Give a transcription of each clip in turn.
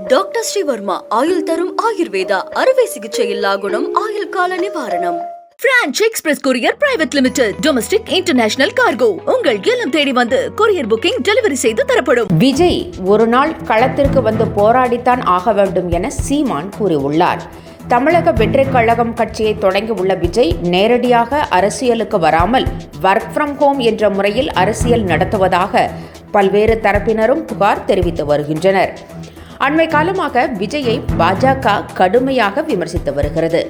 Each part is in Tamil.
டாக்டர் ஸ்ரீவர்மா ஆயுள் தரும் ஆயுர்வேதா அறுவை சிகிச்சையில்லா குணம் ஆயுள் கால நிவாரணம். Branch express courier private limited domestic international cargo உங்கள் இல்லம் தேடி வந்து கொரியர் புக்கிங் டெலிவரி செய்து தரப்படும். விஜய் ஒரு நாள் களத்திற்கு வந்து போராடித்தான் ஆக வேண்டும் என சீமான் கூறியுள்ளார். தமிழக வெற்றிக் கழகம் கட்சியை தொடங்கியுள்ள விஜய் நேரடியாக அரசியலுக்கு வராமல் ஒர்க் ஃப்ரம் ஹோம் என்ற முறையில் அரசியல் நடத்துவதாக பல்வேறு தரப்பினரும் புகார் தெரிவித்து வருகின்றனர். அண்மை காலமாக விஜயை பாஜக கடுமையாக விமர்சித்து வருகிறது.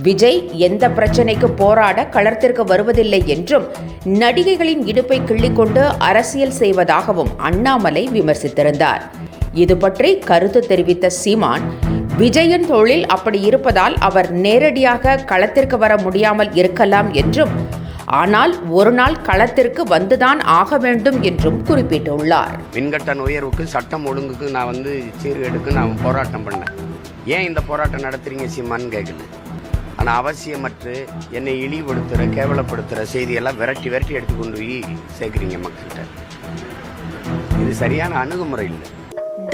விஜய் எந்த பிரச்சனைக்கு போராட களத்திற்கு வருவதில்லை என்றும் நடிகைகளின் இடுப்பை கிள்ளிக்கொண்டு அரசியல் செய்வதாகவும் அண்ணாமலை விமர்சித்திருந்தார். இது பற்றி கருத்து தெரிவித்த சீமான், விஜயின் தொழில் அப்படி இருப்பதால் அவர் நேரடியாக களத்திற்கு வர முடியாமல் இருக்கலாம் என்றும், ஆனால் ஒரு நாள் களத்திற்கு வந்துதான் ஆக வேண்டும் என்றும் குறிப்பிட்டுள்ளார். மின்கட்டண உயர்வுக்கு சட்டம் ஒழுங்குக்கு நான் சீர்கேடுக்கு நான் போராட்டம் பண்ணேன். ஏன் இந்த போராட்டம் நடத்துறீங்க சீமான்னு கேட்கல. ஆனால் அவசியமற்று என்னை இழிவுபடுத்துகிற கேவலப்படுத்துகிற செய்தியெல்லாம் விரட்டி எடுத்து கொண்டு போய் சேர்க்குறீங்க மக்கள்கிட்ட. இது சரியான அணுகுமுறை இல்லை.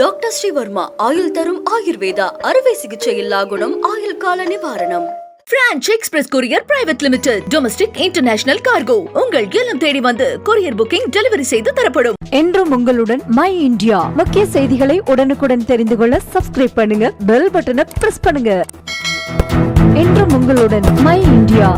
டாக்டர் ஸ்ரீவர்மா ஆயுள் தரும் ஆயுர்வேதா அறுவை சிகிச்சையில்லா குணம் ஆயுள் கால நிவாரணம். Branch express courier private limited domestic international cargo உங்கள் இல்லம் தேடி வந்து கொரியர் புக்கிங் டெலிவரி செய்து தரப்படும். என்றும் உங்களுடன் மை இந்தியா. முக்கிய செய்திகளை உடனுக்குடன் தெரிந்து கொள்ள சப்ஸ்கிரைப் பண்ணுங்க, பெல் பட்டனை பிரஸ் பண்ணுங்க. என்றும் உங்களுடன் மை இந்தியா.